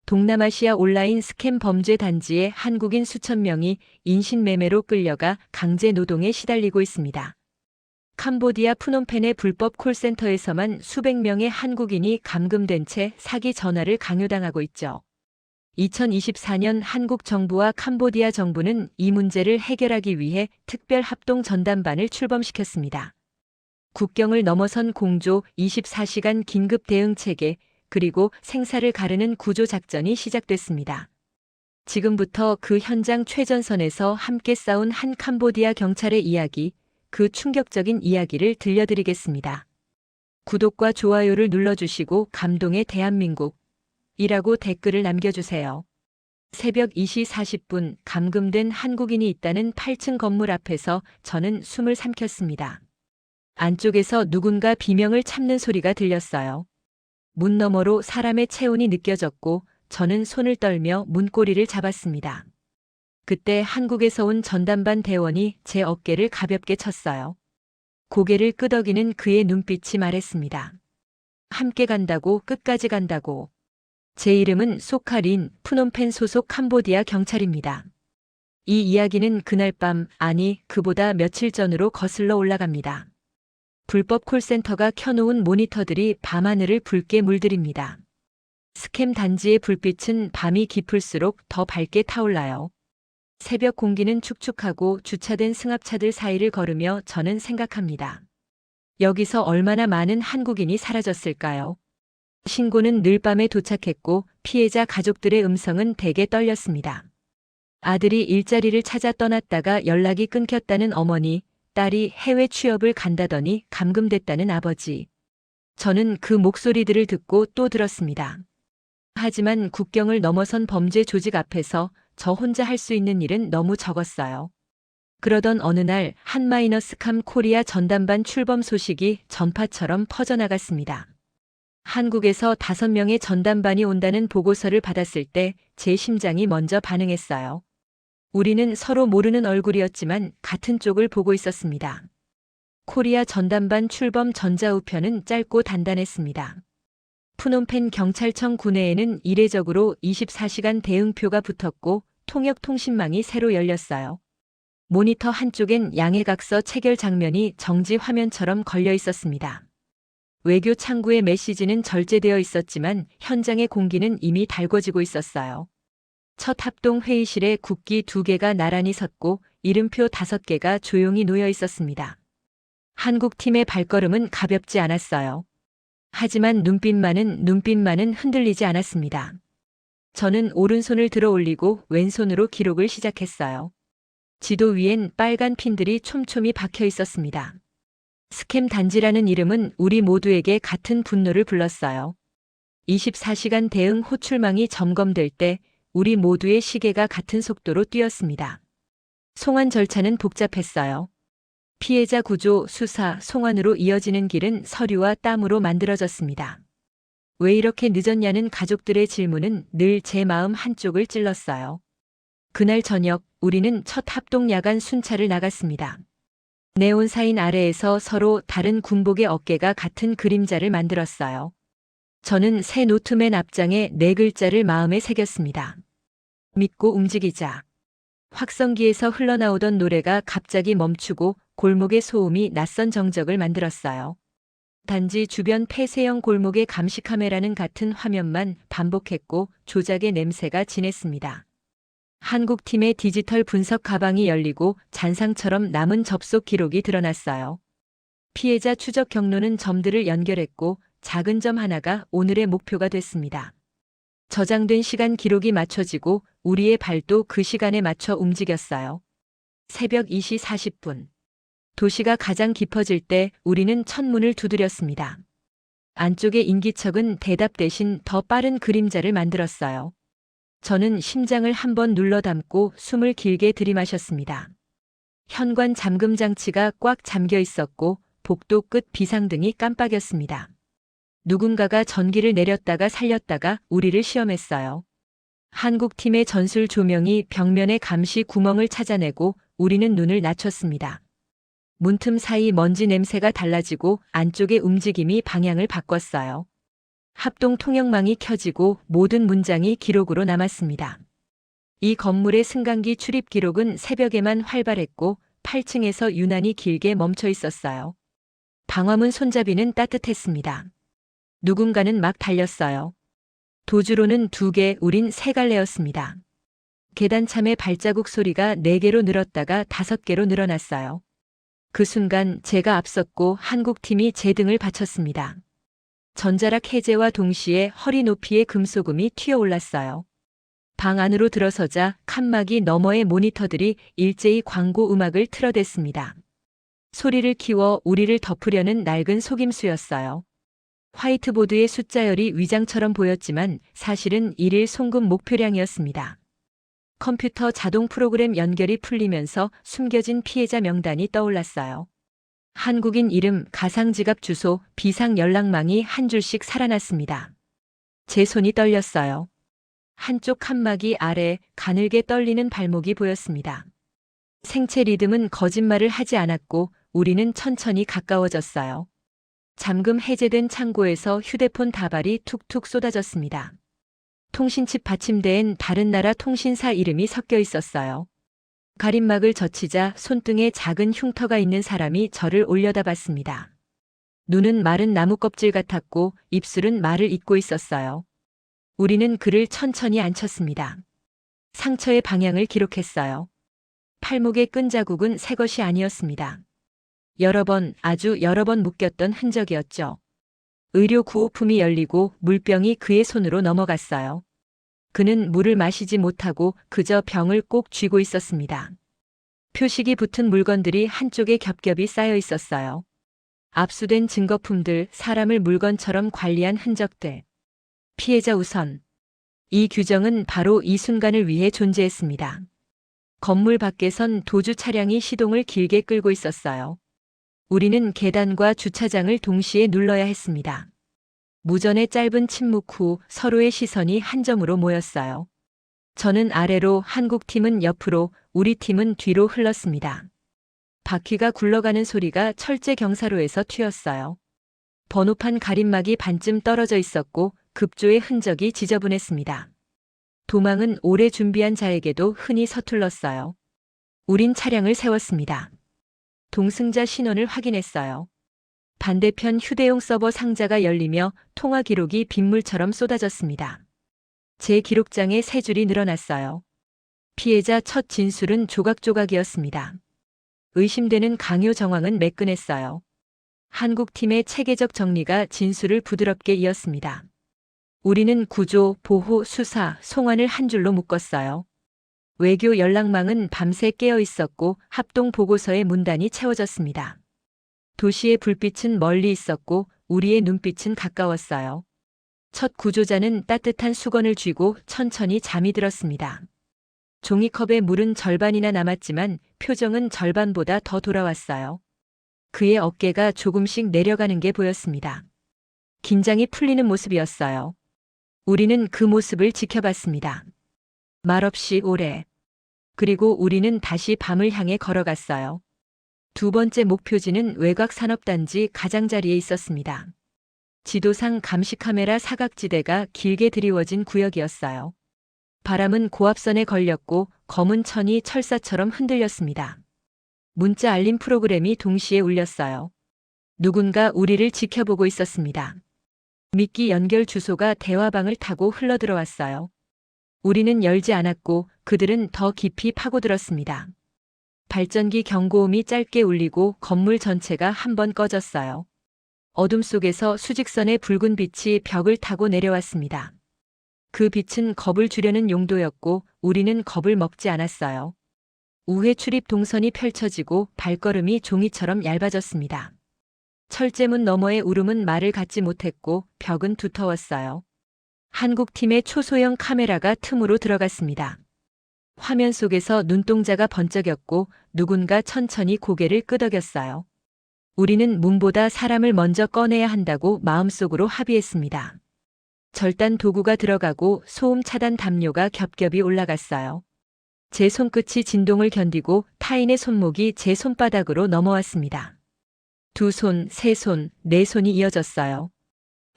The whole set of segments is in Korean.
동남아시아 온라인 스캠 범죄 단지의 한국인 수천 명이 인신매매로 끌려가 강제 노동에 시달리고 있습니다. 캄보디아 프놈펜의 불법 콜센터에서만 수백 명의 한국인이 감금된 채 사기 전화를 강요당하고 있죠. 2024년 한국 정부와 캄보디아 정부는 이 문제를 해결하기 위해 특별 합동 전담반을 출범시켰습니다. 국경을 넘어선 공조 24시간 긴급 대응 체계, 그리고 생사를 가르는 구조 작전이 시작됐습니다. 지금부터 그 현장 최전선에서 함께 싸운 한 캄보디아 경찰의 이야기, 그 충격적인 이야기를 들려드리겠습니다. 구독과 좋아요를 눌러주시고 감동의 대한민국이라고 댓글을 남겨주세요. 새벽 2시 40분 감금된 한국인이 있다는 8층 건물 앞에서 저는 숨을 삼켰습니다. 안쪽에서 누군가 비명을 참는 소리가 들렸어요. 문 너머로 사람의 체온이 느껴졌고 저는 손을 떨며 문고리를 잡았습니다. 그때 한국에서 온 전담반 대원이 제 어깨를 가볍게 쳤어요. 고개를 끄덕이는 그의 눈빛이 말했습니다. 함께 간다고, 끝까지 간다고. 제 이름은 소카린, 프놈펜 소속 캄보디아 경찰입니다. 이 이야기는 그날 밤, 아니 그보다 며칠 전으로 거슬러 올라갑니다. 불법 콜센터가 켜놓은 모니터들이 밤하늘을 붉게 물들입니다. 스캠 단지의 불빛은 밤이 깊을수록 더 밝게 타올라요. 새벽 공기는 축축하고 주차된 승합차들 사이를 걸으며 저는 생각합니다. 여기서 얼마나 많은 한국인이 사라졌을까요? 신고는 늘밤에 도착했고 피해자 가족들의 음성은 대개 떨렸습니다. 아들이 일자리를 찾아 떠났다가 연락이 끊겼다는 어머니, 딸이 해외 취업을 간다더니 감금됐다는 아버지. 저는 그 목소리들을 듣고 또 들었습니다. 하지만 국경을 넘어선 범죄 조직 앞에서 저 혼자 할 수 있는 일은 너무 적었어요. 그러던 어느 날 한-캄 코리아 전담반 출범 소식이 전파처럼 퍼져나갔습니다. 한국에서 5명의 전담반이 온다는 보고서를 받았을 때 제 심장이 먼저 반응했어요. 우리는 서로 모르는 얼굴이었지만 같은 쪽을 보고 있었습니다. 코리아 전담반 출범 전자우편은 짧고 단단했습니다. 프놈펜 경찰청 구내에는 이례적으로 24시간 대응표가 붙었고 통역통신망이 새로 열렸어요. 모니터 한쪽엔 양해각서 체결 장면이 정지 화면처럼 걸려 있었습니다. 외교 창구의 메시지는 절제되어 있었지만 현장의 공기는 이미 달궈지고 있었어요. 첫 합동 회의실에 국기 2개가 나란히 섰고 이름표 5개가 조용히 놓여 있었습니다. 한국 팀의 발걸음은 가볍지 않았어요. 하지만 눈빛만은 흔들리지 않았습니다. 저는 오른손을 들어 올리고 왼손으로 기록을 시작했어요. 지도 위엔 빨간 핀들이 촘촘히 박혀 있었습니다. 스캠 단지라는 이름은 우리 모두에게 같은 분노를 불렀어요. 24시간 대응 호출망이 점검될 때 우리 모두의 시계가 같은 속도로 뛰었습니다. 송환 절차는 복잡했어요. 피해자 구조, 수사, 송환으로 이어지는 길은 서류와 땀으로 만들어졌습니다. 왜 이렇게 늦었냐는 가족들의 질문은 늘 제 마음 한쪽을 찔렀어요. 그날 저녁 우리는 첫 합동 야간 순찰을 나갔습니다. 네온 사인 아래에서 서로 다른 군복의 어깨가 같은 그림자를 만들었어요. 저는 새 노트맨 앞장에 4글자를 마음에 새겼습니다. 믿고 움직이자. 확성기에서 흘러나오던 노래가 갑자기 멈추고 골목의 소음이 낯선 정적을 만들었어요. 단지 주변 폐쇄형 골목의 감시 카메라는 같은 화면만 반복했고 조작의 냄새가 진했습니다. 한국팀의 디지털 분석 가방이 열리고 잔상처럼 남은 접속 기록이 드러났어요. 피해자 추적 경로는 점들을 연결했고 작은 점 하나가 오늘의 목표가 됐습니다. 저장된 시간 기록이 맞춰지고 우리의 발도 그 시간에 맞춰 움직였어요. 새벽 2시 40분. 도시가 가장 깊어질 때 우리는 첫문을 두드렸습니다. 안쪽의 인기척은 대답 대신 더 빠른 그림자를 만들었어요. 저는 심장을 한번 눌러 담고 숨을 길게 들이마셨습니다. 현관 잠금 장치가 꽉 잠겨 있었고 복도 끝 비상등이 깜빡였습니다. 누군가가 전기를 내렸다가 살렸다가 우리를 시험했어요. 한국팀의 전술 조명이 벽면의 감시 구멍을 찾아내고 우리는 눈을 낮췄습니다. 문틈 사이 먼지 냄새가 달라지고 안쪽의 움직임이 방향을 바꿨어요. 합동 통역망이 켜지고 모든 문장이 기록으로 남았습니다. 이 건물의 승강기 출입 기록은 새벽에만 활발했고 8층에서 유난히 길게 멈춰 있었어요. 방화문 손잡이는 따뜻했습니다. 누군가는 막 달렸어요. 도주로는 2개, 우린 3갈래였습니다. 계단참의 발자국 소리가 4개로 늘었다가 5개로 늘어났어요. 그 순간 제가 앞섰고 한국팀이 제 등을 받쳤습니다. 전자락 해제와 동시에 허리 높이의 금소금이 튀어올랐어요. 방 안으로 들어서자 칸막이 너머의 모니터들이 일제히 광고 음악을 틀어댔습니다. 소리를 키워 우리를 덮으려는 낡은 속임수였어요. 화이트보드의 숫자열이 위장처럼 보였지만 사실은 일일 송금 목표량이었습니다. 컴퓨터 자동 프로그램 연결이 풀리면서 숨겨진 피해자 명단이 떠올랐어요. 한국인 이름, 가상지갑 주소, 비상 연락망이 한 줄씩 살아났습니다. 제 손이 떨렸어요. 한쪽 칸막이 아래 가늘게 떨리는 발목이 보였습니다. 생체 리듬은 거짓말을 하지 않았고 우리는 천천히 가까워졌어요. 잠금 해제된 창고에서 휴대폰 다발이 툭툭 쏟아졌습니다. 통신칩 받침대엔 다른 나라 통신사 이름이 섞여 있었어요. 가림막을 젖히자 손등에 작은 흉터가 있는 사람이 저를 올려다봤습니다. 눈은 마른 나무 껍질 같았고 입술은 말을 잇고 있었어요. 우리는 그를 천천히 앉혔습니다. 상처의 방향을 기록했어요. 팔목의 끈 자국은 새 것이 아니었습니다. 여러 번, 아주 여러 번 묶였던 흔적이었죠. 의료 구호품이 열리고 물병이 그의 손으로 넘어갔어요. 그는 물을 마시지 못하고 그저 병을 꼭 쥐고 있었습니다. 표식이 붙은 물건들이 한쪽에 겹겹이 쌓여 있었어요. 압수된 증거품들, 사람을 물건처럼 관리한 흔적들. 피해자 우선. 이 규정은 바로 이 순간을 위해 존재했습니다. 건물 밖에선 도주 차량이 시동을 길게 끌고 있었어요. 우리는 계단과 주차장을 동시에 눌러야 했습니다. 무전의 짧은 침묵 후 서로의 시선이 한 점으로 모였어요. 저는 아래로, 한국팀은 옆으로, 우리 팀은 뒤로 흘렀습니다. 바퀴가 굴러가는 소리가 철제 경사로에서 튀었어요. 번호판 가림막이 반쯤 떨어져 있었고 급조의 흔적이 지저분했습니다. 도망은 오래 준비한 자에게도 흔히 서툴렀어요. 우린 차량을 세웠습니다. 동승자 신원을 확인했어요. 반대편 휴대용 서버 상자가 열리며 통화 기록이 빗물처럼 쏟아졌습니다. 제 기록장에 3줄이 늘어났어요. 피해자 첫 진술은 조각조각이었습니다. 의심되는 강요 정황은 매끈했어요. 한국팀의 체계적 정리가 진술을 부드럽게 이었습니다. 우리는 구조, 보호, 수사, 송환을 한 줄로 묶었어요. 외교 연락망은 밤새 깨어 있었고 합동 보고서의 문단이 채워졌습니다. 도시의 불빛은 멀리 있었고 우리의 눈빛은 가까웠어요. 첫 구조자는 따뜻한 수건을 쥐고 천천히 잠이 들었습니다. 종이컵에 물은 절반이나 남았지만 표정은 절반보다 더 돌아왔어요. 그의 어깨가 조금씩 내려가는 게 보였습니다. 긴장이 풀리는 모습이었어요. 우리는 그 모습을 지켜봤습니다. 말없이 오래. 그리고 우리는 다시 밤을 향해 걸어갔어요. 2번째 목표지는 외곽산업단지 가장자리에 있었습니다. 지도상 감시카메라 사각지대가 길게 드리워진 구역이었어요. 바람은 고압선에 걸렸고 검은 천이 철사처럼 흔들렸습니다. 문자 알림 프로그램이 동시에 울렸어요. 누군가 우리를 지켜보고 있었습니다. 미끼 연결 주소가 대화방을 타고 흘러들어왔어요. 우리는 열지 않았고 그들은 더 깊이 파고들었습니다. 발전기 경고음이 짧게 울리고 건물 전체가 한번 꺼졌어요. 어둠 속에서 수직선의 붉은 빛이 벽을 타고 내려왔습니다. 그 빛은 겁을 주려는 용도였고 우리는 겁을 먹지 않았어요. 우회 출입 동선이 펼쳐지고 발걸음이 종이처럼 얇아졌습니다. 철제문 너머의 울음은 말을 갖지 못했고 벽은 두터웠어요. 한국팀의 초소형 카메라가 틈으로 들어갔습니다. 화면 속에서 눈동자가 번쩍였고 누군가 천천히 고개를 끄덕였어요. 우리는 문보다 사람을 먼저 꺼내야 한다고 마음속으로 합의했습니다. 절단 도구가 들어가고 소음 차단 담요가 겹겹이 올라갔어요. 제 손끝이 진동을 견디고 타인의 손목이 제 손바닥으로 넘어왔습니다. 2손, 3손, 4손이 이어졌어요.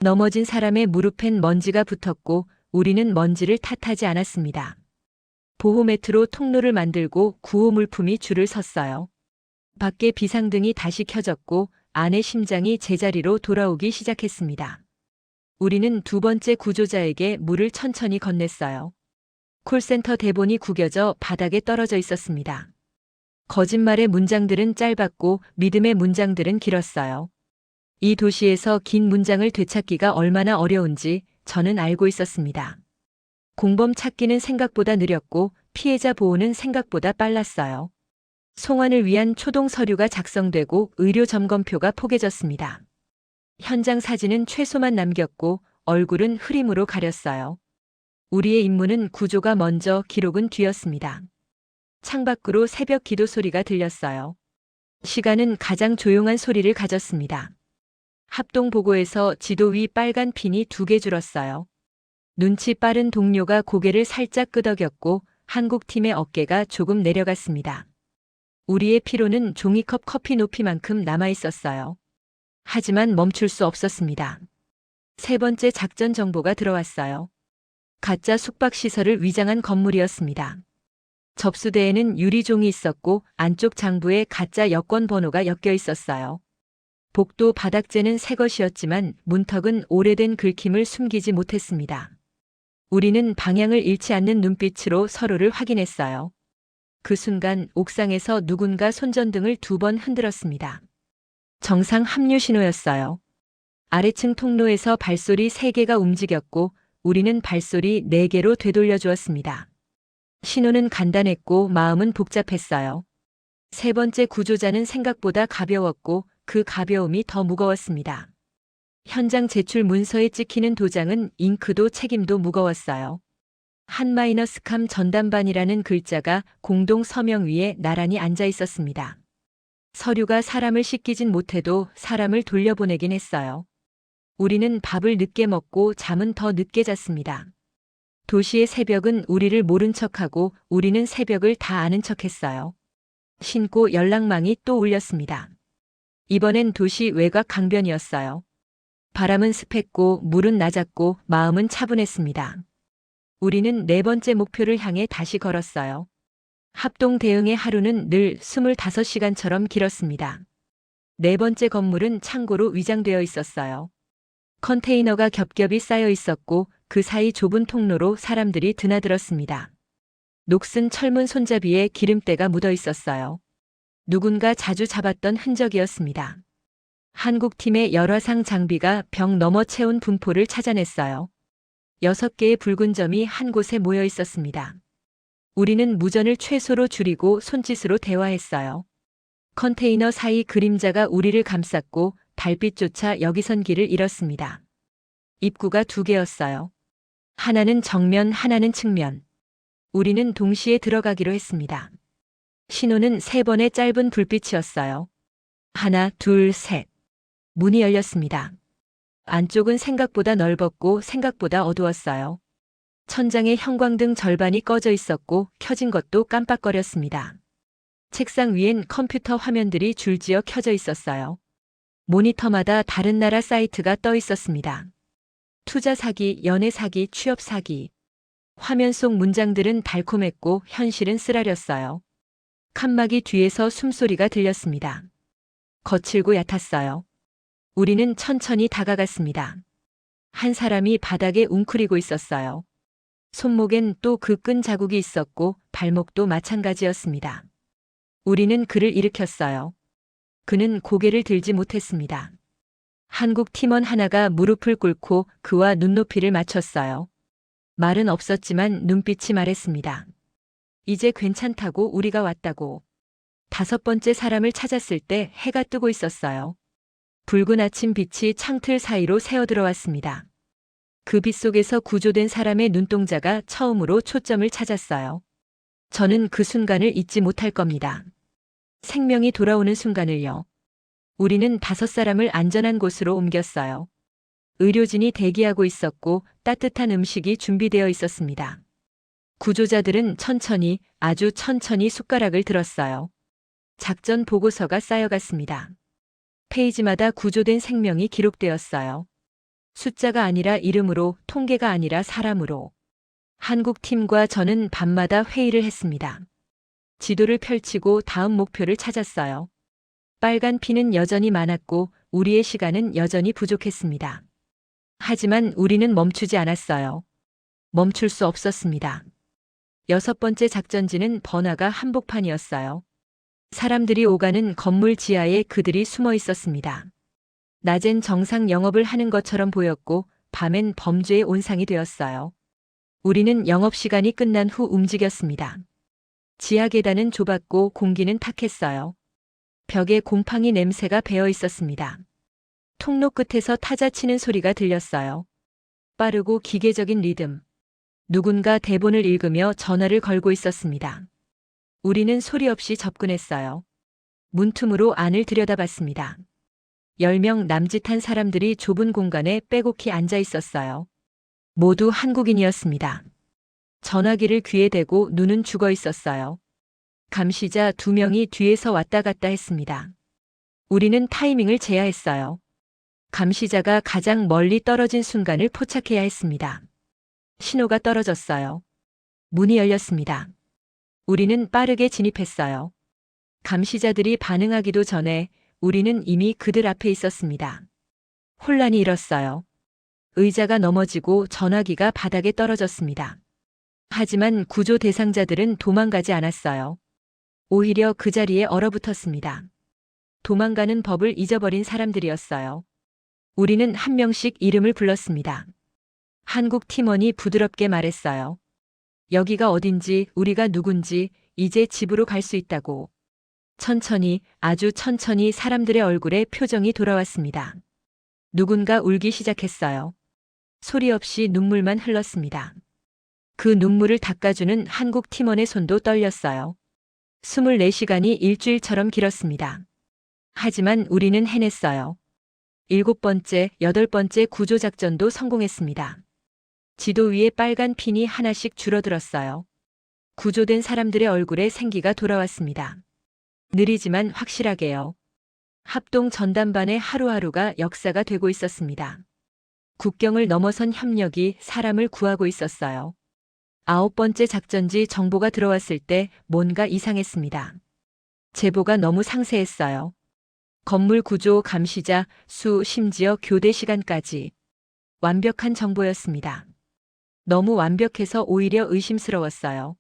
넘어진 사람의 무릎엔 먼지가 붙었고 우리는 먼지를 탓하지 않았습니다. 보호 매트로 통로를 만들고 구호 물품이 줄을 섰어요. 밖에 비상등이 다시 켜졌고 안의 심장이 제자리로 돌아오기 시작했습니다. 우리는 두 번째 구조자에게 물을 천천히 건넸어요. 콜센터 대본이 구겨져 바닥에 떨어져 있었습니다. 거짓말의 문장들은 짧았고 믿음의 문장들은 길었어요. 이 도시에서 긴 문장을 되찾기가 얼마나 어려운지 저는 알고 있었습니다. 공범 찾기는 생각보다 느렸고 피해자 보호는 생각보다 빨랐어요. 송환을 위한 초동 서류가 작성되고 의료 점검표가 포개졌습니다. 현장 사진은 최소만 남겼고 얼굴은 흐림으로 가렸어요. 우리의 임무는 구조가 먼저 기록은 뒤였습니다. 창밖으로 새벽 기도 소리가 들렸어요. 시간은 가장 조용한 소리를 가졌습니다. 합동 보고에서 지도 위 빨간 핀이 2개 줄었어요. 눈치 빠른 동료가 고개를 살짝 끄덕였고 한국팀의 어깨가 조금 내려갔습니다. 우리의 피로는 종이컵 커피 높이만큼 남아 있었어요. 하지만 멈출 수 없었습니다. 세 번째 작전 정보가 들어왔어요. 가짜 숙박시설을 위장한 건물이었습니다. 접수대에는 유리종이 있었고 안쪽 장부에 가짜 여권 번호가 엮여 있었어요. 복도 바닥재는 새 것이었지만 문턱은 오래된 긁힘을 숨기지 못했습니다. 우리는 방향을 잃지 않는 눈빛으로 서로를 확인했어요. 그 순간 옥상에서 누군가 손전등을 2번 흔들었습니다. 정상 합류 신호였어요. 아래층 통로에서 발소리 3개가 움직였고 우리는 발소리 4개로 되돌려 주었습니다. 신호는 간단했고 마음은 복잡했어요. 세 번째 구조자는 생각보다 가벼웠고 그 가벼움이 더 무거웠습니다. 현장 제출 문서에 찍히는 도장은 잉크도 책임도 무거웠어요. 한-캄 전담반이라는 글자가 공동 서명 위에 나란히 앉아 있었습니다. 서류가 사람을 씻기진 못해도 사람을 돌려보내긴 했어요. 우리는 밥을 늦게 먹고 잠은 더 늦게 잤습니다. 도시의 새벽은 우리를 모른 척하고 우리는 새벽을 다 아는 척했어요. 신고 연락망이 또 울렸습니다. 이번엔 도시 외곽 강변이었어요. 바람은 습했고 물은 낮았고 마음은 차분했습니다. 우리는 4번째 목표를 향해 다시 걸었어요. 합동 대응의 하루는 늘 25시간처럼 길었습니다. 4번째 건물은 창고로 위장되어 있었어요. 컨테이너가 겹겹이 쌓여 있었고 그 사이 좁은 통로로 사람들이 드나들었습니다. 녹슨 철문 손잡이에 기름때가 묻어 있었어요. 누군가 자주 잡았던 흔적이었습니다. 한국팀의 열화상 장비가 벽 넘어 채운 분포를 찾아냈어요. 6개의 붉은 점이 한 곳에 모여 있었습니다. 우리는 무전을 최소로 줄이고 손짓으로 대화했어요. 컨테이너 사이 그림자가 우리를 감쌌고 달빛조차 여기선 길을 잃었습니다. 입구가 2개였어요. 하나는 정면, 하나는 측면. 우리는 동시에 들어가기로 했습니다. 신호는 3번의 짧은 불빛이었어요. 하나, 둘, 셋. 문이 열렸습니다. 안쪽은 생각보다 넓었고 생각보다 어두웠어요. 천장에 형광등 절반이 꺼져 있었고 켜진 것도 깜빡거렸습니다. 책상 위엔 컴퓨터 화면들이 줄지어 켜져 있었어요. 모니터마다 다른 나라 사이트가 떠 있었습니다. 투자 사기, 연애 사기, 취업 사기. 화면 속 문장들은 달콤했고 현실은 쓰라렸어요. 칸막이 뒤에서 숨소리가 들렸습니다. 거칠고 얕았어요. 우리는 천천히 다가갔습니다. 한 사람이 바닥에 웅크리고 있었어요. 손목엔 또 그 끈 자국이 있었고 발목도 마찬가지였습니다. 우리는 그를 일으켰어요. 그는 고개를 들지 못했습니다. 한국 팀원 하나가 무릎을 꿇고 그와 눈높이를 맞췄어요. 말은 없었지만 눈빛이 말했습니다. 이제 괜찮다고, 우리가 왔다고. 5번째 사람을 찾았을 때 해가 뜨고 있었어요. 붉은 아침 빛이 창틀 사이로 새어들어왔습니다. 그 빛 속에서 구조된 사람의 눈동자가 처음으로 초점을 찾았어요. 저는 그 순간을 잊지 못할 겁니다. 생명이 돌아오는 순간을요. 우리는 5사람을 안전한 곳으로 옮겼어요. 의료진이 대기하고 있었고 따뜻한 음식이 준비되어 있었습니다. 구조자들은 천천히, 아주 천천히 숟가락을 들었어요. 작전 보고서가 쌓여갔습니다. 페이지마다 구조된 생명이 기록되었어요. 숫자가 아니라 이름으로, 통계가 아니라 사람으로. 한국팀과 저는 밤마다 회의를 했습니다. 지도를 펼치고 다음 목표를 찾았어요. 빨간 피는 여전히 많았고 우리의 시간은 여전히 부족했습니다. 하지만 우리는 멈추지 않았어요. 멈출 수 없었습니다. 6번째 작전지는 번화가 한복판이었어요. 사람들이 오가는 건물 지하에 그들이 숨어 있었습니다. 낮엔 정상 영업을 하는 것처럼 보였고 밤엔 범죄의 온상이 되었어요. 우리는 영업시간이 끝난 후 움직였습니다. 지하 계단은 좁았고 공기는 탁했어요. 벽에 곰팡이 냄새가 배어 있었습니다. 통로 끝에서 타자 치는 소리가 들렸어요. 빠르고 기계적인 리듬. 누군가 대본을 읽으며 전화를 걸고 있었습니다. 우리는 소리 없이 접근했어요. 문틈으로 안을 들여다봤습니다. 10명 남짓한 사람들이 좁은 공간에 빼곡히 앉아 있었어요. 모두 한국인이었습니다. 전화기를 귀에 대고 눈은 죽어 있었어요. 감시자 2명이 뒤에서 왔다 갔다 했습니다. 우리는 타이밍을 제어했어요. 감시자가 가장 멀리 떨어진 순간을 포착해야 했습니다. 신호가 떨어졌어요. 문이 열렸습니다. 우리는 빠르게 진입했어요. 감시자들이 반응하기도 전에 우리는 이미 그들 앞에 있었습니다. 혼란이 일었어요. 의자가 넘어지고 전화기가 바닥에 떨어졌습니다. 하지만 구조 대상자들은 도망가지 않았어요. 오히려 그 자리에 얼어붙었습니다. 도망가는 법을 잊어버린 사람들이었어요. 우리는 한 명씩 이름을 불렀습니다. 한국 팀원이 부드럽게 말했어요. 여기가 어딘지, 우리가 누군지, 이제 집으로 갈 수 있다고. 천천히, 아주 천천히 사람들의 얼굴에 표정이 돌아왔습니다. 누군가 울기 시작했어요. 소리 없이 눈물만 흘렀습니다. 그 눈물을 닦아주는 한국 팀원의 손도 떨렸어요. 24시간이 일주일처럼 길었습니다. 하지만 우리는 해냈어요. 7번째, 8번째 구조작전도 성공했습니다. 지도 위에 빨간 핀이 하나씩 줄어들었어요. 구조된 사람들의 얼굴에 생기가 돌아왔습니다. 느리지만 확실하게요. 합동 전담반의 하루하루가 역사가 되고 있었습니다. 국경을 넘어선 협력이 사람을 구하고 있었어요. 9번째 작전지 정보가 들어왔을 때 뭔가 이상했습니다. 제보가 너무 상세했어요. 건물 구조, 감시자, 수, 심지어 교대 시간까지. 완벽한 정보였습니다. 너무 완벽해서 오히려 의심스러웠어요.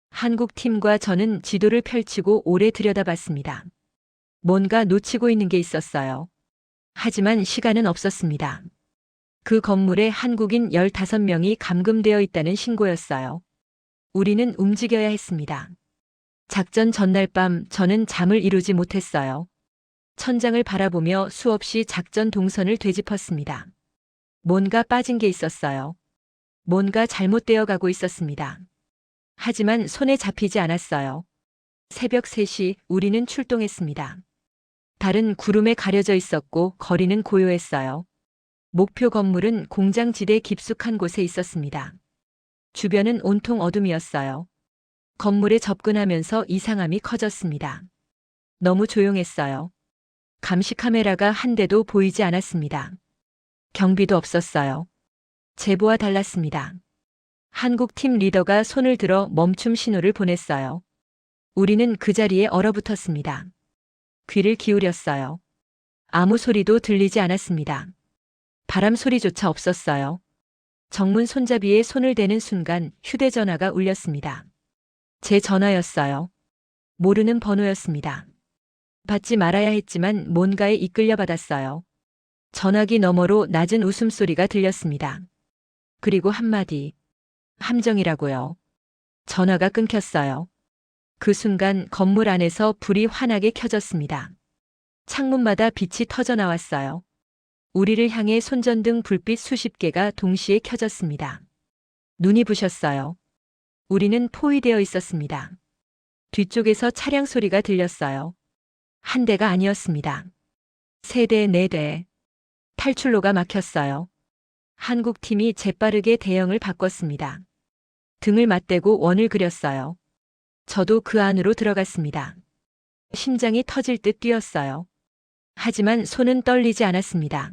한국 팀과 저는 지도를 펼치고 오래 들여다봤습니다. 뭔가 놓치고 있는 게 있었어요. 하지만 시간은 없었습니다. 그 건물에 한국인 15명이 감금되어 있다는 신고였어요. 우리는 움직여야 했습니다. 작전 전날 밤 저는 잠을 이루지 못했어요. 천장을 바라보며 수없이 작전 동선을 되짚었습니다. 뭔가 빠진 게 있었어요. 뭔가 잘못되어 가고 있었습니다. 하지만 손에 잡히지 않았어요. 새벽 3시 우리는 출동했습니다. 달은 구름에 가려져 있었고 거리는 고요했어요. 목표 건물은 공장지대 깊숙한 곳에 있었습니다. 주변은 온통 어둠이었어요. 건물에 접근하면서 이상함이 커졌습니다. 너무 조용했어요. 감시 카메라가 한 대도 보이지 않았습니다. 경비도 없었어요. 제보와 달랐습니다. 한국 팀 리더가 손을 들어 멈춤 신호를 보냈어요. 우리는 그 자리에 얼어붙었습니다. 귀를 기울였어요. 아무 소리도 들리지 않았습니다. 바람 소리조차 없었어요. 정문 손잡이에 손을 대는 순간 휴대전화가 울렸습니다. 제 전화였어요. 모르는 번호였습니다. 받지 말아야 했지만 뭔가에 이끌려 받았어요. 전화기 너머로 낮은 웃음소리가 들렸습니다. 그리고 한마디. 함정이라고요. 전화가 끊겼어요. 그 순간 건물 안에서 불이 환하게 켜졌습니다. 창문마다 빛이 터져 나왔어요. 우리를 향해 손전등 불빛 수십 개가 동시에 켜졌습니다. 눈이 부셨어요. 우리는 포위되어 있었습니다. 뒤쪽에서 차량 소리가 들렸어요. 한 대가 아니었습니다. 3대, 4대. 탈출로가 막혔어요. 한국 팀이 재빠르게 대형을 바꿨습니다. 등을 맞대고 원을 그렸어요. 저도 그 안으로 들어갔습니다. 심장이 터질 듯 뛰었어요. 하지만 손은 떨리지 않았습니다.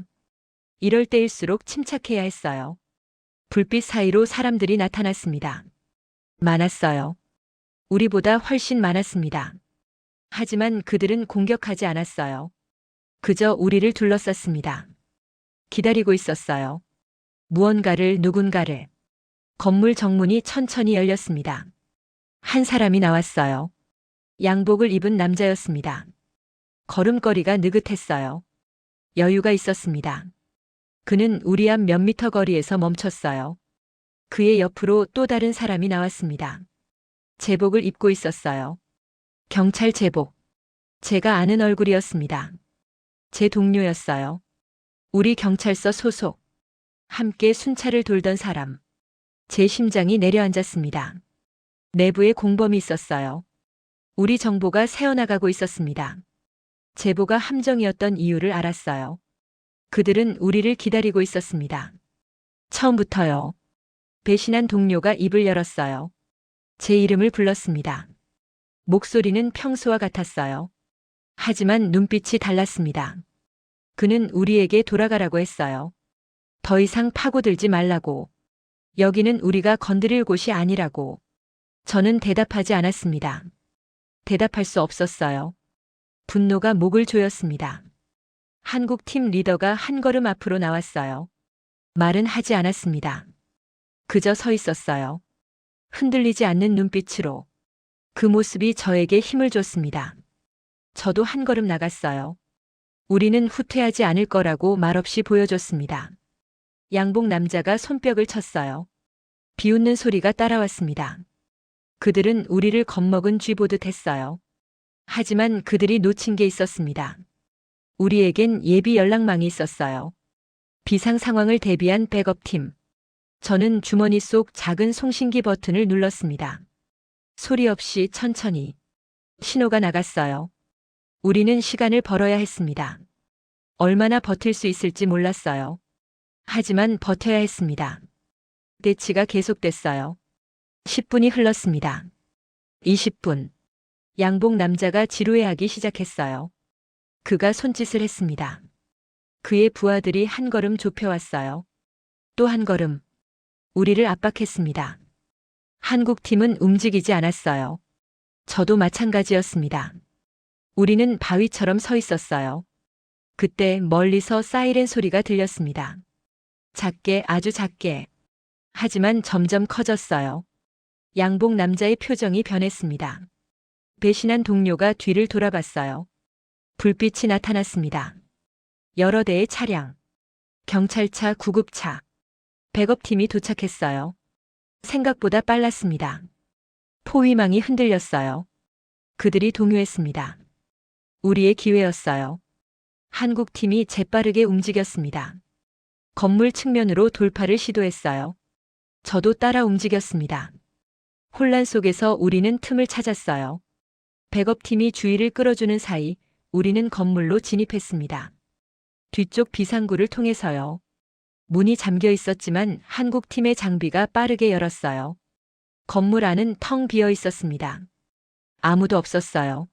이럴 때일수록 침착해야 했어요. 불빛 사이로 사람들이 나타났습니다. 많았어요. 우리보다 훨씬 많았습니다. 하지만 그들은 공격하지 않았어요. 그저 우리를 둘러쌌습니다. 기다리고 있었어요. 무언가를, 누군가를. 건물 정문이 천천히 열렸습니다. 한 사람이 나왔어요. 양복을 입은 남자였습니다. 걸음걸이가 느긋했어요. 여유가 있었습니다. 그는 우리 앞 몇 미터 거리에서 멈췄어요. 그의 옆으로 또 다른 사람이 나왔습니다. 제복을 입고 있었어요. 경찰 제복. 제가 아는 얼굴이었습니다. 제 동료였어요. 우리 경찰서 소속. 함께 순찰을 돌던 사람. 제 심장이 내려앉았습니다. 내부에 공범이 있었어요. 우리 정보가 새어나가고 있었습니다. 제보가 함정이었던 이유를 알았어요. 그들은 우리를 기다리고 있었습니다. 처음부터요. 배신한 동료가 입을 열었어요. 제 이름을 불렀습니다. 목소리는 평소와 같았어요. 하지만 눈빛이 달랐습니다. 그는 우리에게 돌아가라고 했어요. 더 이상 파고들지 말라고. 여기는 우리가 건드릴 곳이 아니라고. 저는 대답하지 않았습니다. 대답할 수 없었어요. 분노가 목을 조였습니다. 한국 팀 리더가 한 걸음 앞으로 나왔어요. 말은 하지 않았습니다. 그저 서 있었어요. 흔들리지 않는 눈빛으로. 그 모습이 저에게 힘을 줬습니다. 저도 한 걸음 나갔어요. 우리는 후퇴하지 않을 거라고 말없이 보여줬습니다. 양복 남자가 손뼉을 쳤어요. 비웃는 소리가 따라왔습니다. 그들은 우리를 겁먹은 쥐 보듯 했어요. 하지만 그들이 놓친 게 있었습니다. 우리에겐 예비 연락망이 있었어요. 비상 상황을 대비한 백업팀. 저는 주머니 속 작은 송신기 버튼을 눌렀습니다. 소리 없이 천천히. 신호가 나갔어요. 우리는 시간을 벌어야 했습니다. 얼마나 버틸 수 있을지 몰랐어요. 하지만 버텨야 했습니다. 대치가 계속됐어요. 10분이 흘렀습니다. 20분. 양복 남자가 지루해하기 시작했어요. 그가 손짓을 했습니다. 그의 부하들이 한 걸음 좁혀왔어요. 또 한 걸음. 우리를 압박했습니다. 한국 팀은 움직이지 않았어요. 저도 마찬가지였습니다. 우리는 바위처럼 서 있었어요. 그때 멀리서 사이렌 소리가 들렸습니다. 작게, 아주 작게. 하지만 점점 커졌어요. 양복 남자의 표정이 변했습니다. 배신한 동료가 뒤를 돌아봤어요. 불빛이 나타났습니다. 여러 대의 차량. 경찰차, 구급차. 백업팀이 도착했어요. 생각보다 빨랐습니다. 포위망이 흔들렸어요. 그들이 동요했습니다. 우리의 기회였어요. 한국팀이 재빠르게 움직였습니다. 건물 측면으로 돌파를 시도했어요. 저도 따라 움직였습니다. 혼란 속에서 우리는 틈을 찾았어요. 백업팀이 주의를 끌어주는 사이 우리는 건물로 진입했습니다. 뒤쪽 비상구를 통해서요. 문이 잠겨 있었지만 한국팀의 장비가 빠르게 열었어요. 건물 안은 텅 비어 있었습니다. 아무도 없었어요.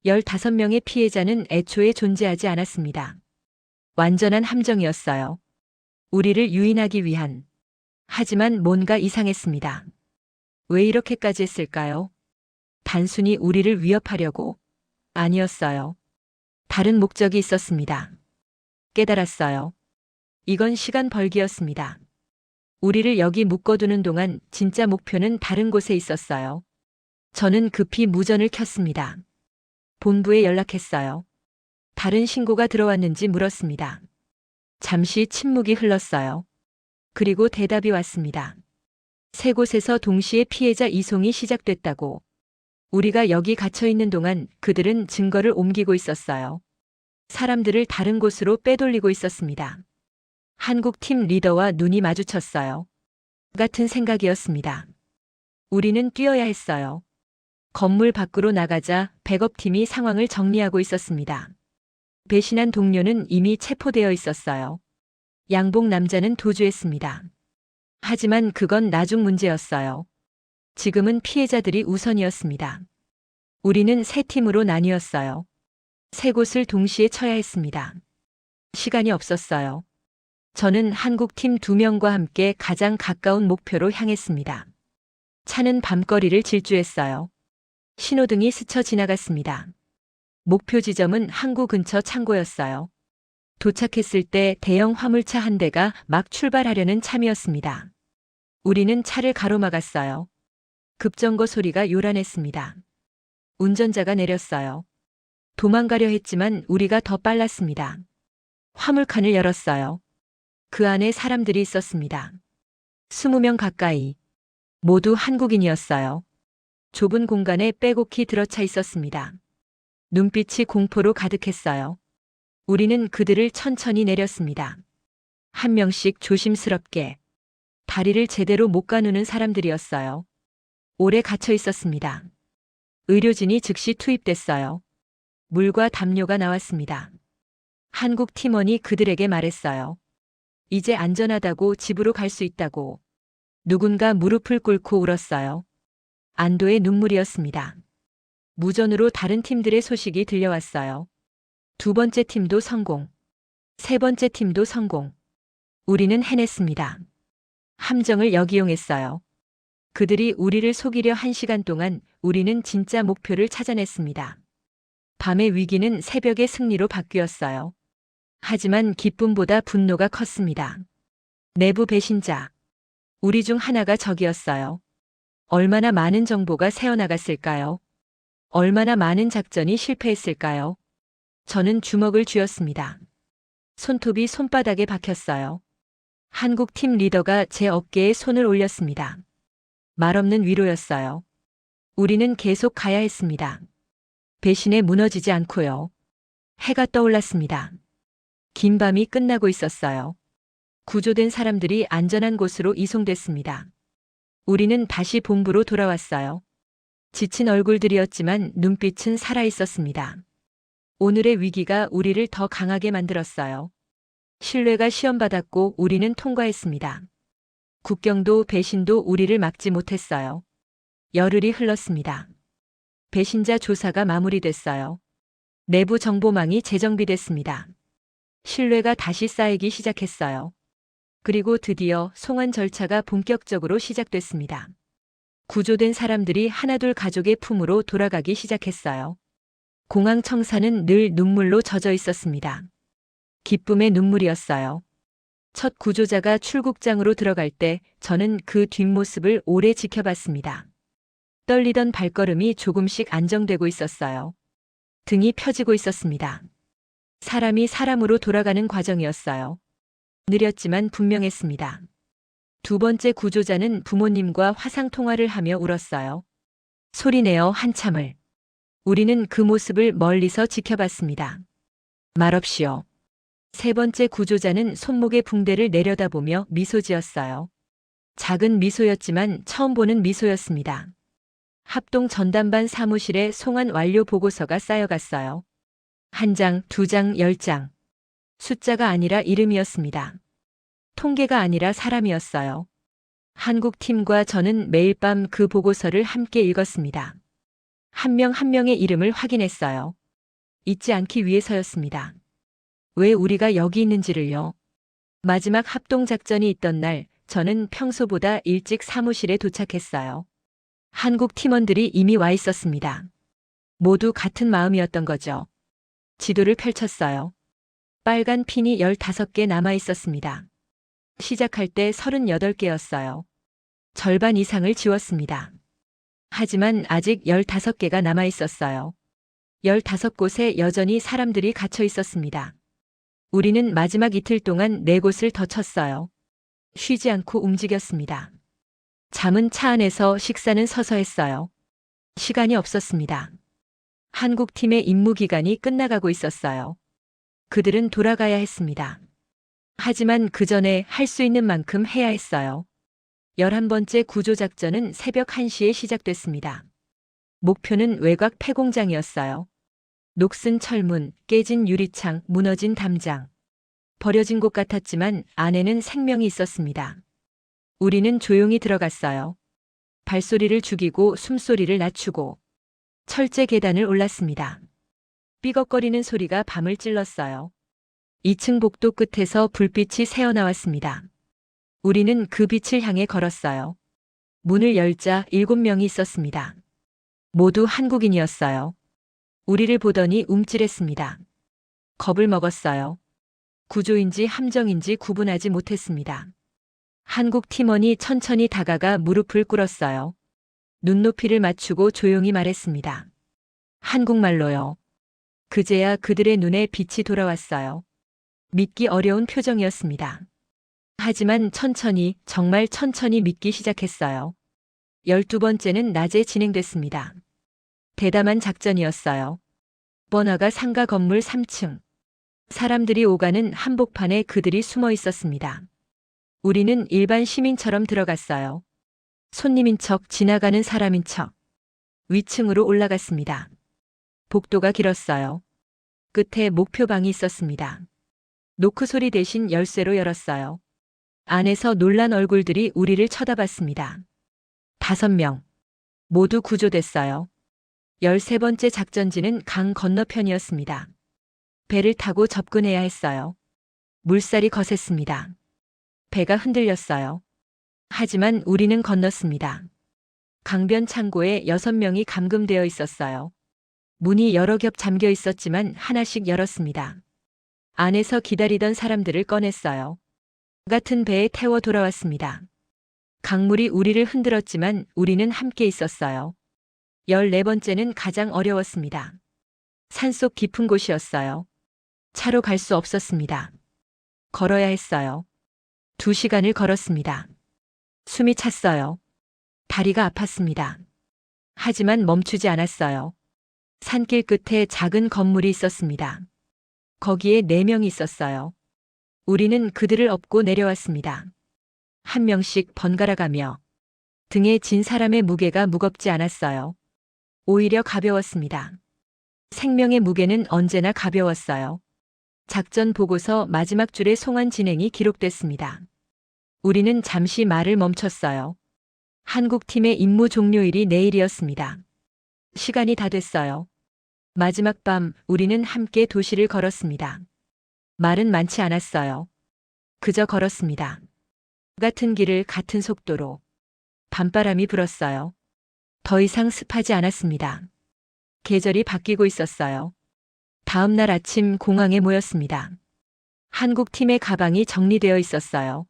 15명의 피해자는 애초에 존재하지 않았습니다. 완전한 함정이었어요. 우리를 유인하기 위한. 하지만 뭔가 이상했습니다. 왜 이렇게까지 했을까요? 단순히 우리를 위협하려고. 아니었어요. 다른 목적이 있었습니다. 깨달았어요. 이건 시간 벌기였습니다. 우리를 여기 묶어두는 동안 진짜 목표는 다른 곳에 있었어요. 저는 급히 무전을 켰습니다. 본부에 연락했어요. 다른 신고가 들어왔는지 물었습니다. 잠시 침묵이 흘렀어요. 그리고 대답이 왔습니다. 세 곳에서 동시에 피해자 이송이 시작됐다고. 우리가 여기 갇혀 있는 동안 그들은 증거를 옮기고 있었어요. 사람들을 다른 곳으로 빼돌리고 있었습니다. 한국 팀 리더와 눈이 마주쳤어요. 같은 생각이었습니다. 우리는 뛰어야 했어요. 건물 밖으로 나가자 백업팀이 상황을 정리하고 있었습니다. 배신한 동료는 이미 체포되어 있었어요. 양복 남자는 도주했습니다. 하지만 그건 나중 문제였어요. 지금은 피해자들이 우선이었습니다. 우리는 세 팀으로 나뉘었어요. 세 곳을 동시에 쳐야 했습니다. 시간이 없었어요. 저는 한국팀 2명과 함께 가장 가까운 목표로 향했습니다. 차는 밤거리를 질주했어요. 신호등이 스쳐 지나갔습니다. 목표 지점은 항구 근처 창고였어요. 도착했을 때 대형 화물차 한 대가 막 출발하려는 참이었습니다. 우리는 차를 가로막았어요. 급정거 소리가 요란했습니다. 운전자가 내렸어요. 도망가려 했지만 우리가 더 빨랐습니다. 화물칸을 열었어요. 그 안에 사람들이 있었습니다. 20명 가까이. 모두 한국인이었어요. 좁은 공간에 빼곡히 들어차 있었습니다. 눈빛이 공포로 가득했어요. 우리는 그들을 천천히 내렸습니다. 한 명씩 조심스럽게. 다리를 제대로 못 가누는 사람들이었어요. 오래 갇혀 있었습니다. 의료진이 즉시 투입됐어요. 물과 담요가 나왔습니다. 한국 팀원이 그들에게 말했어요. 이제 안전하다고 집으로 갈 수 있다고. 누군가 무릎을 꿇고 울었어요. 안도의 눈물이었습니다. 무전으로 다른 팀들의 소식이 들려왔어요. 두 번째 팀도 성공. 세 번째 팀도 성공. 우리는 해냈습니다. 함정을 역이용했어요. 그들이 우리를 속이려 1시간 동안 우리는 진짜 목표를 찾아냈습니다. 밤의 위기는 새벽의 승리로 바뀌었어요. 하지만 기쁨보다 분노가 컸습니다. 내부 배신자. 우리 중 하나가 적이었어요. 얼마나 많은 정보가 새어나갔을까요? 얼마나 많은 작전이 실패했을까요? 저는 주먹을 쥐었습니다. 손톱이 손바닥에 박혔어요. 한국 팀 리더가 제 어깨에 손을 올렸습니다. 말없는 위로였어요. 우리는 계속 가야 했습니다. 배신에 무너지지 않고요. 해가 떠올랐습니다. 긴 밤이 끝나고 있었어요. 구조된 사람들이 안전한 곳으로 이송됐습니다. 우리는 다시 본부로 돌아왔어요. 지친 얼굴들이었지만 눈빛은 살아있었습니다. 오늘의 위기가 우리를 더 강하게 만들었어요. 신뢰가 시험받았고 우리는 통과했습니다. 국경도 배신도 우리를 막지 못했어요. 열흘이 흘렀습니다. 배신자 조사가 마무리됐어요. 내부 정보망이 재정비됐습니다. 신뢰가 다시 쌓이기 시작했어요. 그리고 드디어 송환 절차가 본격적으로 시작됐습니다. 구조된 사람들이 하나둘 가족의 품으로 돌아가기 시작했어요. 공항 청사는 늘 눈물로 젖어 있었습니다. 기쁨의 눈물이었어요. 첫 구조자가 출국장으로 들어갈 때 저는 그 뒷모습을 오래 지켜봤습니다. 떨리던 발걸음이 조금씩 안정되고 있었어요. 등이 펴지고 있었습니다. 사람이 사람으로 돌아가는 과정이었어요. 느렸지만 분명했습니다. 두 번째 구조자는 부모님과 화상통화를 하며 울었어요. 소리내어 한참을. 우리는 그 모습을 멀리서 지켜봤습니다. 말없이요. 세 번째 구조자는 손목의 붕대를 내려다보며 미소 지었어요. 작은 미소였지만 처음 보는 미소였습니다. 합동 전담반 사무실에 송환 완료 보고서가 쌓여갔어요. 1장, 2장, 10장. 숫자가 아니라 이름이었습니다. 통계가 아니라 사람이었어요. 한국 팀과 저는 매일 밤 그 보고서를 함께 읽었습니다. 한 명 한 명의 이름을 확인했어요. 잊지 않기 위해서였습니다. 왜 우리가 여기 있는지를요. 마지막 합동작전이 있던 날, 저는 평소보다 일찍 사무실에 도착했어요. 한국 팀원들이 이미 와 있었습니다. 모두 같은 마음이었던 거죠. 지도를 펼쳤어요. 빨간 핀이 15개 남아 있었습니다. 시작할 때 38개였어요. 절반 이상을 지웠습니다. 하지만 아직 15개가 남아 있었어요. 15곳에 여전히 사람들이 갇혀 있었습니다. 우리는 마지막 이틀 동안 4곳을 더 쳤어요. 쉬지 않고 움직였습니다. 잠은 차 안에서, 식사는 서서 했어요. 시간이 없었습니다. 한국 팀의 임무 기간이 끝나가고 있었어요. 그들은 돌아가야 했습니다. 하지만 그 전에 할 수 있는 만큼 해야 했어요. 11번째 구조작전은 새벽 1시에 시작됐습니다. 목표는 외곽 폐공장이었어요. 녹슨 철문, 깨진 유리창, 무너진 담장. 버려진 곳 같았지만 안에는 생명이 있었습니다. 우리는 조용히 들어갔어요. 발소리를 죽이고 숨소리를 낮추고 철제 계단을 올랐습니다. 삐걱거리는 소리가 밤을 찔렀어요. 2층 복도 끝에서 불빛이 새어나왔습니다. 우리는 그 빛을 향해 걸었어요. 문을 열자 7명이 있었습니다. 모두 한국인이었어요. 우리를 보더니 움찔했습니다. 겁을 먹었어요. 구조인지 함정인지 구분하지 못했습니다. 한국 팀원이 천천히 다가가 무릎을 꿇었어요. 눈높이를 맞추고 조용히 말했습니다. 한국말로요. 그제야 그들의 눈에 빛이 돌아왔어요. 믿기 어려운 표정이었습니다. 하지만 천천히, 정말 천천히 믿기 시작했어요. 12번째는 낮에 진행됐습니다. 대담한 작전이었어요. 번화가 상가 건물 3층. 사람들이 오가는 한복판에 그들이 숨어 있었습니다. 우리는 일반 시민처럼 들어갔어요. 손님인 척, 지나가는 사람인 척. 위층으로 올라갔습니다. 복도가 길었어요. 끝에 목표방이 있었습니다. 노크 소리 대신 열쇠로 열었어요. 안에서 놀란 얼굴들이 우리를 쳐다봤습니다. 5명. 모두 구조됐어요. 13번째 작전지는 강 건너편이었습니다. 배를 타고 접근해야 했어요. 물살이 거셌습니다. 배가 흔들렸어요. 하지만 우리는 건넜습니다. 강변 창고에 6명이 감금되어 있었어요. 문이 여러 겹 잠겨 있었지만 하나씩 열었습니다. 안에서 기다리던 사람들을 꺼냈어요. 같은 배에 태워 돌아왔습니다. 강물이 우리를 흔들었지만 우리는 함께 있었어요. 14번째는 가장 어려웠습니다. 산속 깊은 곳이었어요. 차로 갈 수 없었습니다. 걸어야 했어요. 2시간을 걸었습니다. 숨이 찼어요. 다리가 아팠습니다. 하지만 멈추지 않았어요. 산길 끝에 작은 건물이 있었습니다. 거기에 4명이 있었어요. 우리는 그들을 업고 내려왔습니다. 한 명씩 번갈아 가며 등에 진 사람의 무게가 무겁지 않았어요. 오히려 가벼웠습니다. 생명의 무게는 언제나 가벼웠어요. 작전 보고서 마지막 줄의 송환 진행이 기록됐습니다. 우리는 잠시 말을 멈췄어요. 한국팀의 임무 종료일이 내일이었습니다. 시간이 다 됐어요. 마지막 밤 우리는 함께 도시를 걸었습니다. 말은 많지 않았어요. 그저 걸었습니다. 같은 길을 같은 속도로. 밤바람이 불었어요. 더 이상 습하지 않았습니다. 계절이 바뀌고 있었어요. 다음 날 아침 공항에 모였습니다. 한국 팀의 가방이 정리되어 있었어요.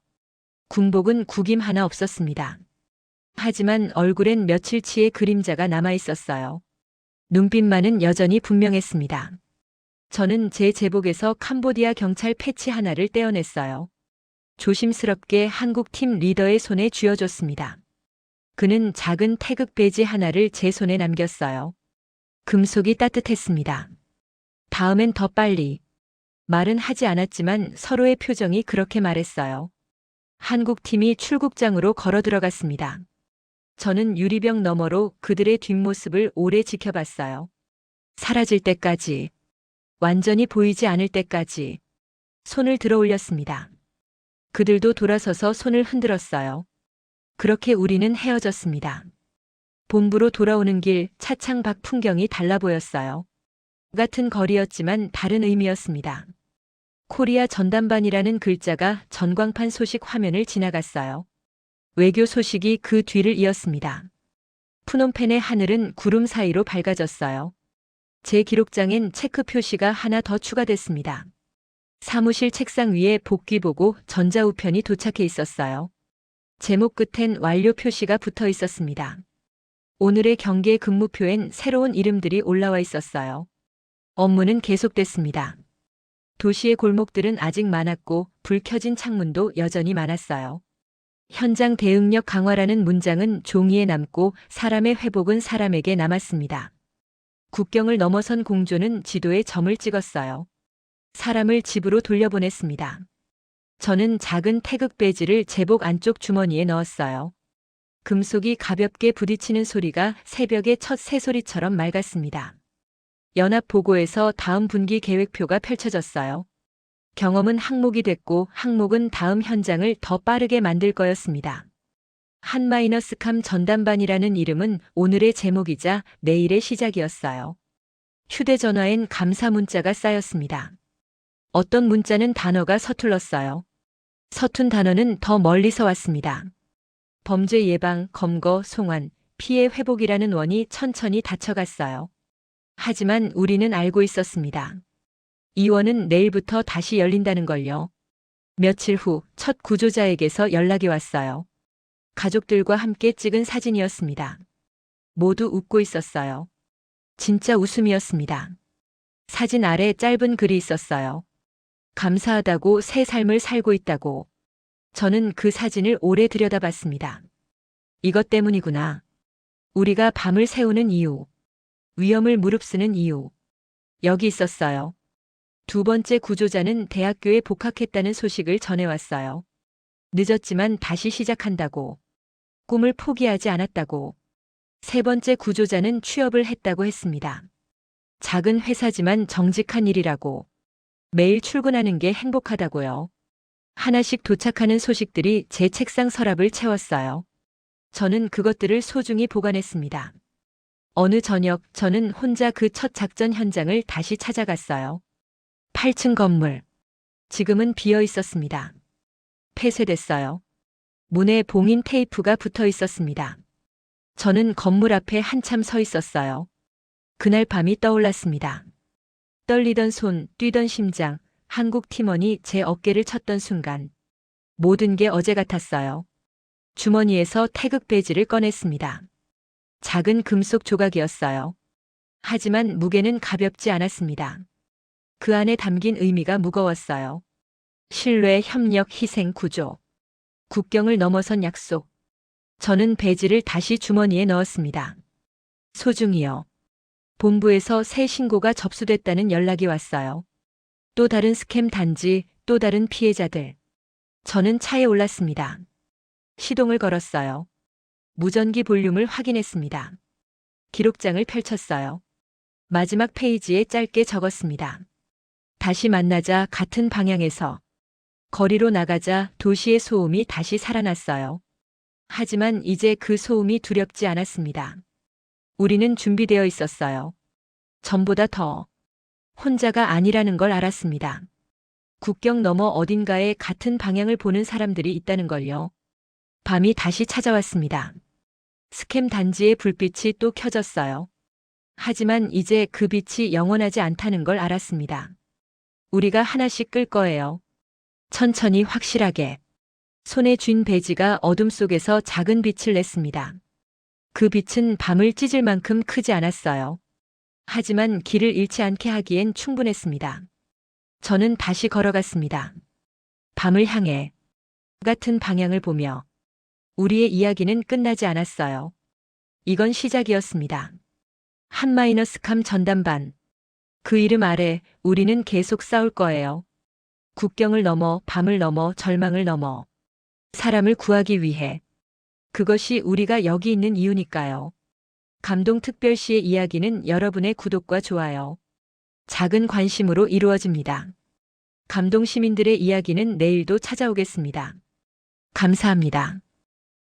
군복은 구김 하나 없었습니다. 하지만 얼굴엔 며칠치의 그림자가 남아 있었어요. 눈빛만은 여전히 분명했습니다. 저는 제 제복에서 캄보디아 경찰 패치 하나를 떼어냈어요. 조심스럽게 한국 팀 리더의 손에 쥐어줬습니다. 그는 작은 태극 배지 하나를 제 손에 남겼어요. 금속이 따뜻했습니다. 다음엔 더 빨리. 말은 하지 않았지만 서로의 표정이 그렇게 말했어요. 한국 팀이 출국장으로 걸어 들어갔습니다. 저는 유리병 너머로 그들의 뒷모습을 오래 지켜봤어요. 사라질 때까지, 완전히 보이지 않을 때까지 손을 들어 올렸습니다. 그들도 돌아서서 손을 흔들었어요. 그렇게 우리는 헤어졌습니다. 본부로 돌아오는 길 차창 밖 풍경이 달라 보였어요. 같은 거리였지만 다른 의미였습니다. 코리아 전담반이라는 글자가 전광판 소식 화면을 지나갔어요. 외교 소식이 그 뒤를 이었습니다. 푸놈펜의 하늘은 구름 사이로 밝아졌어요. 제 기록장엔 체크 표시가 하나 더 추가됐습니다. 사무실 책상 위에 복귀보고 전자우편이 도착해 있었어요. 제목 끝엔 완료 표시가 붙어 있었습니다. 오늘의 경계 근무표엔 새로운 이름들이 올라와 있었어요. 업무는 계속됐습니다. 도시의 골목들은 아직 많았고 불 켜진 창문도 여전히 많았어요. 현장 대응력 강화라는 문장은 종이에 남고 사람의 회복은 사람에게 남았습니다. 국경을 넘어선 공조는 지도에 점을 찍었어요. 사람을 집으로 돌려보냈습니다. 저는 작은 태극 배지를 제복 안쪽 주머니에 넣었어요. 금속이 가볍게 부딪히는 소리가 새벽의 첫 새소리처럼 맑았습니다. 연합보고에서 다음 분기 계획표가 펼쳐졌어요. 경험은 항목이 됐고 항목은 다음 현장을 더 빠르게 만들 거였습니다. 한-캄 전담반이라는 이름은 오늘의 제목이자 내일의 시작이었어요. 휴대전화엔 감사 문자가 쌓였습니다. 어떤 문자는 단어가 서툴렀어요. 서툰 단어는 더 멀리서 왔습니다. 범죄 예방, 검거, 송환, 피해 회복이라는 원이 천천히 닫혀갔어요. 하지만 우리는 알고 있었습니다. 이 원은 내일부터 다시 열린다는 걸요. 며칠 후 첫 구조자에게서 연락이 왔어요. 가족들과 함께 찍은 사진이었습니다. 모두 웃고 있었어요. 진짜 웃음이었습니다. 사진 아래 짧은 글이 있었어요. 감사하다고 새 삶을 살고 있다고. 저는 그 사진을 오래 들여다봤습니다. 이것 때문이구나. 우리가 밤을 새우는 이유. 위험을 무릅쓰는 이유. 여기 있었어요. 두 번째 구조자는 대학교에 복학했다는 소식을 전해왔어요. 늦었지만 다시 시작한다고. 꿈을 포기하지 않았다고. 세 번째 구조자는 취업을 했다고 했습니다. 작은 회사지만 정직한 일이라고. 매일 출근하는 게 행복하다고요. 하나씩 도착하는 소식들이 제 책상 서랍을 채웠어요. 저는 그것들을 소중히 보관했습니다. 어느 저녁 저는 혼자 그 첫 작전 현장을 다시 찾아갔어요. 8층 건물. 지금은 비어 있었습니다. 폐쇄됐어요. 문에 봉인 테이프가 붙어 있었습니다. 저는 건물 앞에 한참 서 있었어요. 그날 밤이 떠올랐습니다. 떨리던 손, 뛰던 심장, 한국 팀원이 제 어깨를 쳤던 순간 모든 게 어제 같았어요. 주머니에서 태극 배지를 꺼냈습니다. 작은 금속 조각이었어요. 하지만 무게는 가볍지 않았습니다. 그 안에 담긴 의미가 무거웠어요. 신뢰, 협력, 희생, 구조. 국경을 넘어선 약속. 저는 배지를 다시 주머니에 넣었습니다. 소중히요. 본부에서 새 신고가 접수됐다는 연락이 왔어요. 또 다른 스캠 단지, 또 다른 피해자들. 저는 차에 올랐습니다. 시동을 걸었어요. 무전기 볼륨을 확인했습니다. 기록장을 펼쳤어요. 마지막 페이지에 짧게 적었습니다. 다시 만나자 같은 방향에서. 거리로 나가자 도시의 소음이 다시 살아났어요. 하지만 이제 그 소음이 두렵지 않았습니다. 우리는 준비되어 있었어요. 전보다 더. 혼자가 아니라는 걸 알았습니다. 국경 너머 어딘가에 같은 방향을 보는 사람들이 있다는 걸요. 밤이 다시 찾아왔습니다. 스캠 단지의 불빛이 또 켜졌어요. 하지만 이제 그 빛이 영원하지 않다는 걸 알았습니다. 우리가 하나씩 끌 거예요. 천천히 확실하게. 손에 쥔 배지가 어둠 속에서 작은 빛을 냈습니다. 그 빛은 밤을 찢을 만큼 크지 않았어요. 하지만 길을 잃지 않게 하기엔 충분했습니다. 저는 다시 걸어갔습니다. 밤을 향해. 같은 방향을 보며. 우리의 이야기는 끝나지 않았어요. 이건 시작이었습니다. 한 마이너스 캄 전담반. 그 이름 아래 우리는 계속 싸울 거예요. 국경을 넘어, 밤을 넘어, 절망을 넘어. 사람을 구하기 위해. 그것이 우리가 여기 있는 이유니까요. 감동특별시의 이야기는 여러분의 구독과 좋아요, 작은 관심으로 이루어집니다. 감동시민들의 이야기는 내일도 찾아오겠습니다. 감사합니다.